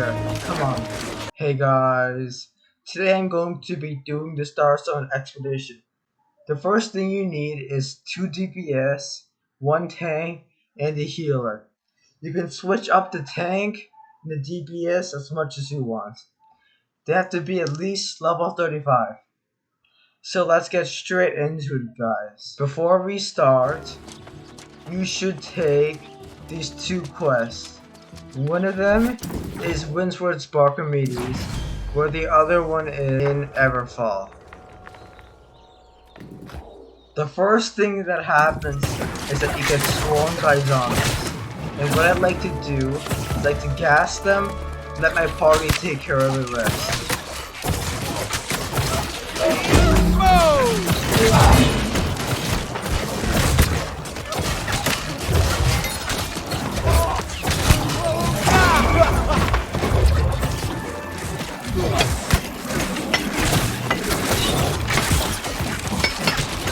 there. Come on. Hey guys. Today I'm going to be doing the Starstone expedition. The first thing you need is 2 DPS, 1 tank, and a healer. You can switch up the tank and the DPS as much as you want. They have to be at least level 35. So let's get straight into it, guys. Before we start, you should take these 2 quests. One of them is Windsward Spark Meteors, where the other one is in Everfall. The first thing that happens is that you get swarmed by zombies. And what I'd like to do is like to gas them, let my party take care of the rest.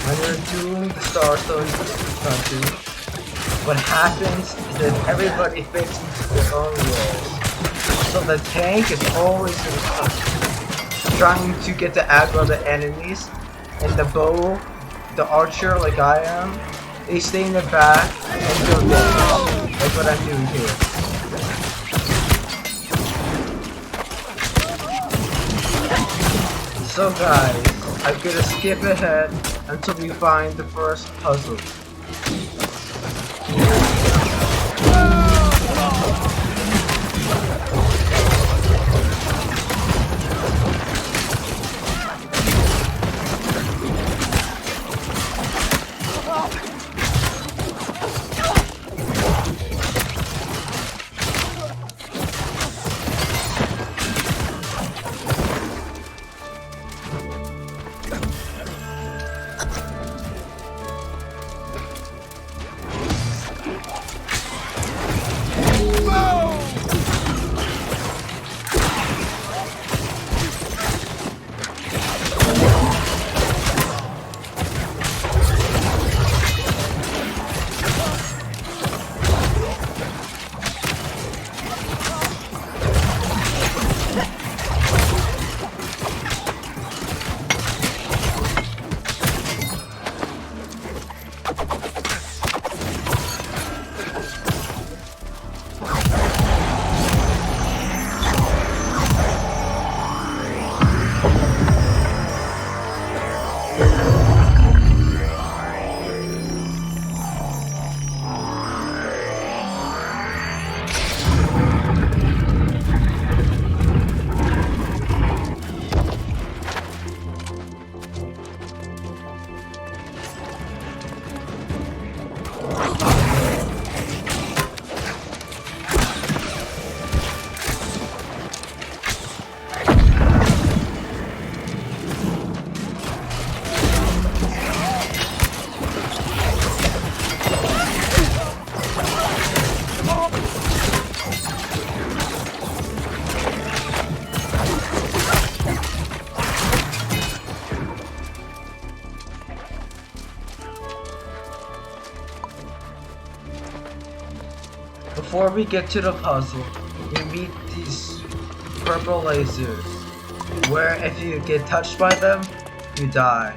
When you're doing the Starstone country, what happens is that everybody fits into their own roles. So the tank is always in the front, trying to get the aggro of the enemies, and the bow, the archer like I am, they stay in the back and deal damage, like what I'm doing here. So guys, I'm gonna skip ahead until we find the first puzzle. Before we get to the puzzle, we meet these purple lasers, where if you get touched by them, you die.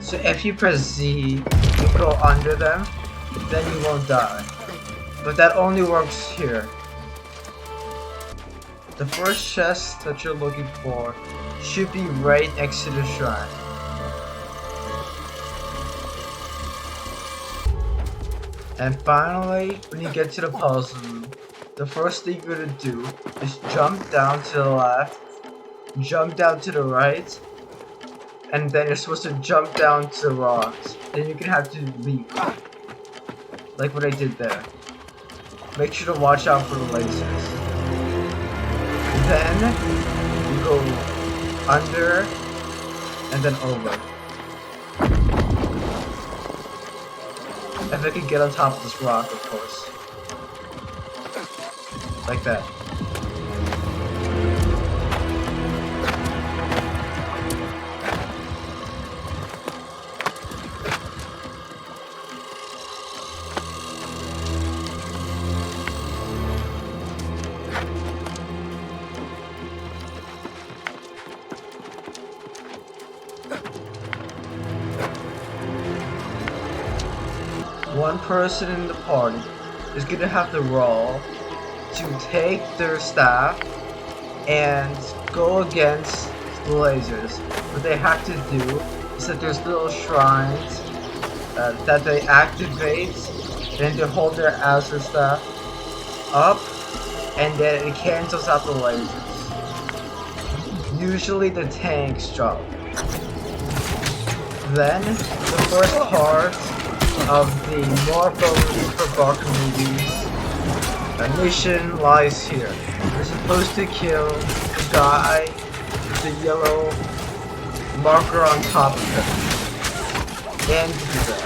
So if you press Z, you go under them, then you won't die. But that only works here. The first chest that you're looking for should be right next to the shrine. And finally, when you get to the puzzle room, the first thing you're gonna do is jump down to the left, jump down to the right, and then you're supposed to jump down to the rocks. Then you're gonna have to leap, like what I did there. Make sure to watch out for the lasers. Then you go under and then over. If I could get on top of this rock, of course. Like that. one person in the party is gonna have the role to take their staff and go against the lasers. What they have to do is that there's little shrines that they activate, and they hold their Azure staff up, and then it cancels out the lasers. Usually the tanks drop. Then the first part of the more focus for Barker movies mission lies here. We're supposed to kill the guy with the yellow marker on top of him. And to do that.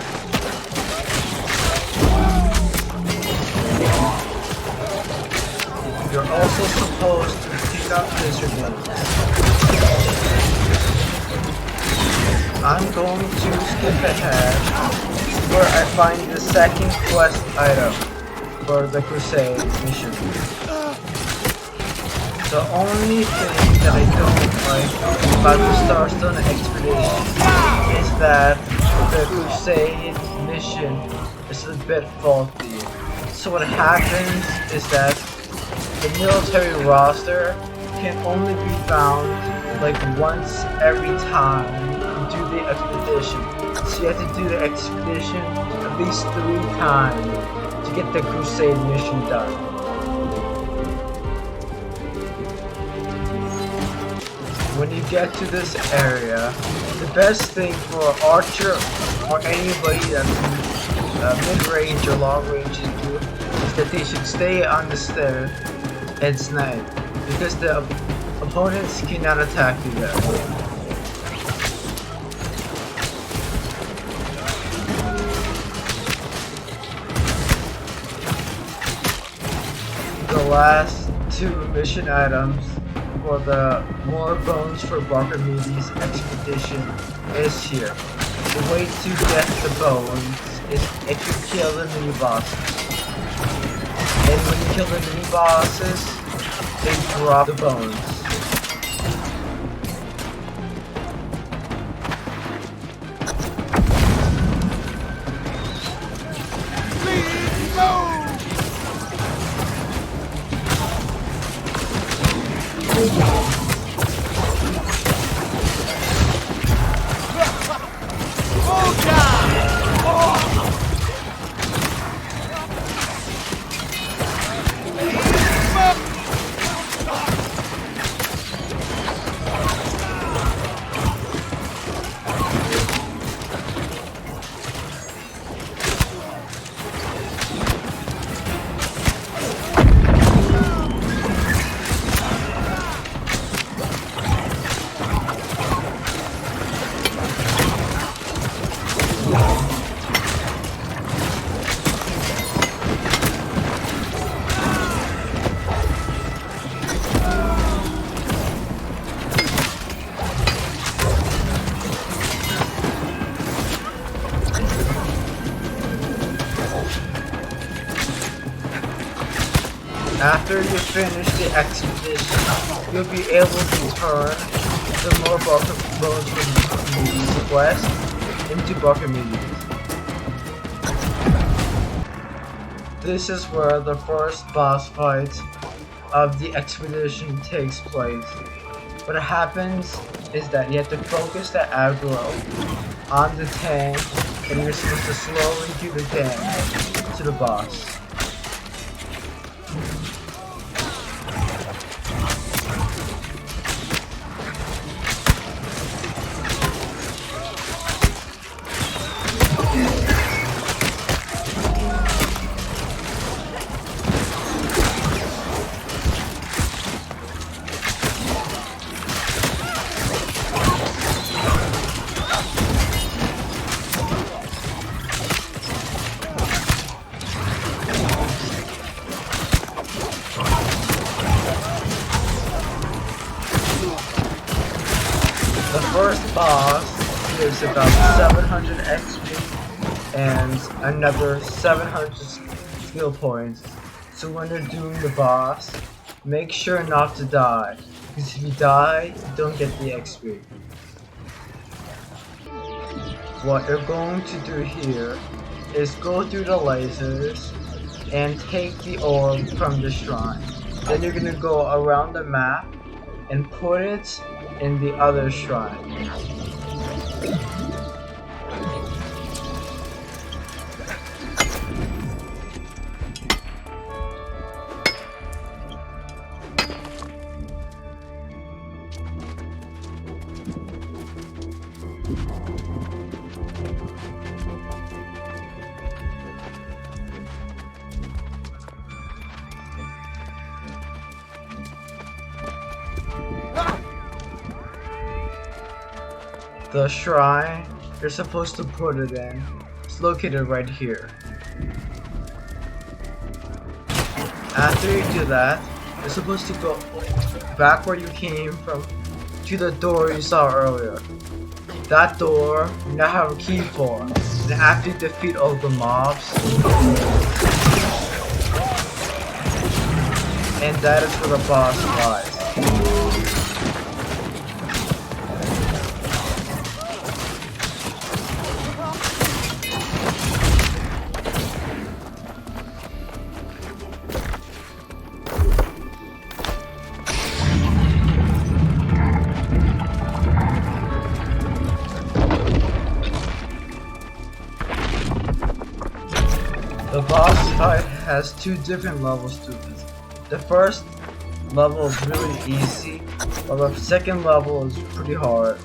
You're also supposed to pick up usernames. I'm going to skip ahead where I find the second quest item for the Crusade mission. The only thing that I don't like about the Starstone expedition is that the Crusade mission is a bit faulty. So what happens is that the military roster can only be found like once every time you do the expedition. So you have to do the expedition at least 3 times to get the Crusade mission done. When you get to this area, the best thing for Archer or anybody that's mid-range or long-range to do is that they should stay on the stair and snipe, because the opponents cannot attack you there. The last 2 mission items for the More Bones for Barker Movies expedition is here. The way to get the bones is if you kill the mini bosses. And when you kill the mini bosses, they drop the bones. After you finish the expedition, you'll be able to turn the more Barker Bones from Movies quest into Barker Movies. This is where the first boss fight of the expedition takes place. What happens is that you have to focus the aggro on the tank, and you're supposed to slowly do the damage to the boss. The first boss gives about 700 XP and another 700 skill points. So when you're doing the boss, make sure not to die, because if you die, you don't get the XP. What you're going to do here is go through the lasers and take the orb from the shrine. Then you're gonna go around the map and put it in the other shrine. The shrine you're supposed to put it in is located right here. After you do that, you're supposed to go back where you came from to the door you saw earlier. That door you now have a key for, and after you defeat all the mobs, and that is where the boss lies. The boss fight has two different levels to it. The first level is really easy, while the second level is pretty hard.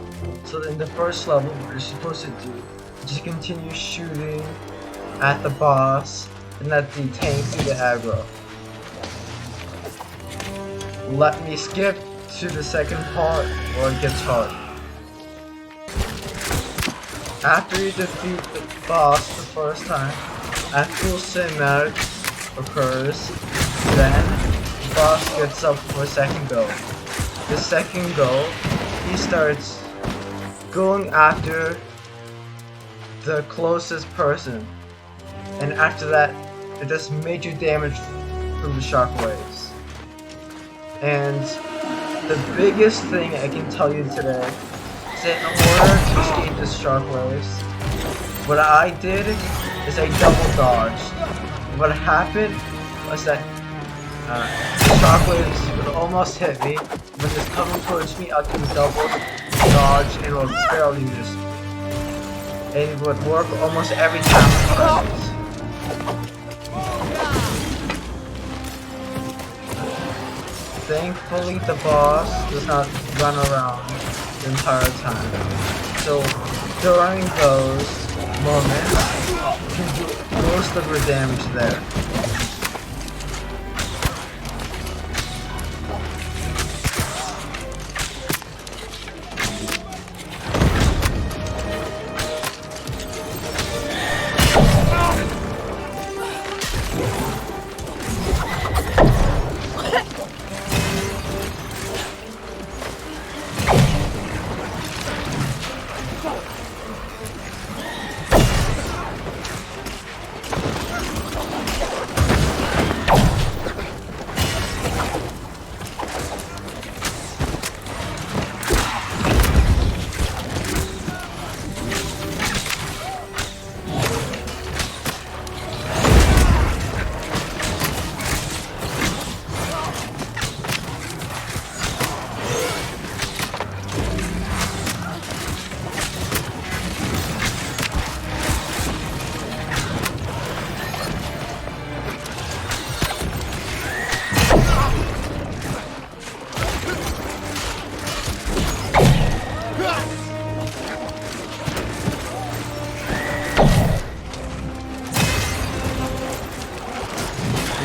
So in the first level, what you're supposed to do is just continue shooting at the boss and let the tank do the aggro. Let me skip to the second part where it gets hard. After you defeat the boss the first time, a full cinematic occurs, then the boss gets up for a second go. The second go, he starts going after the closest person, and after that, it does major damage from the shockwaves. And the biggest thing I can tell you today is that in order to escape the shockwaves, what I did is I double dodged. What happened was that the shockwaves would almost hit me. When it's coming towards me, I can double dodge and it would barely miss me. And it would work almost every time I tried it. Thankfully, the boss does not run around the entire time. So during those moments, you can do most of your damage there.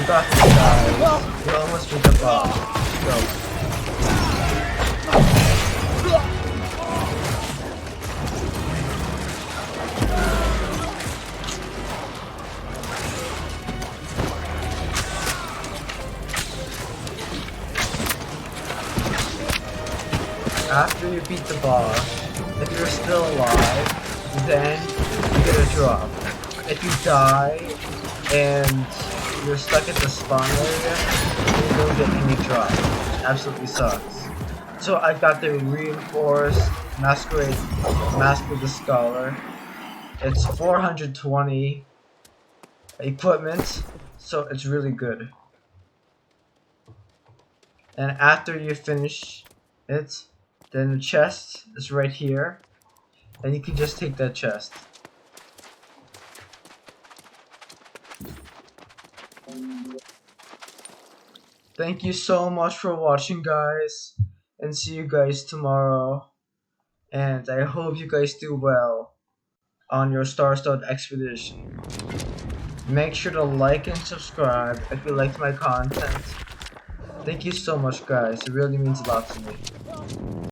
We got this, guys. We almost beat the boss. Go. After you beat the boss, if you're still alive, then you get a drop. If you die and you're stuck at the spawn area, you don't get any drop. It absolutely sucks. So I got the reinforced Mask of the Scholar. It's 420 equipment, so it's really good. And after you finish it, then the chest is right here, and you can just take that chest. Thank you so much for watching, guys, and see you guys tomorrow. And I hope you guys do well on your Starstone expedition. Make sure to like and subscribe if you liked my content. Thank you so much, guys. It really means a lot to me.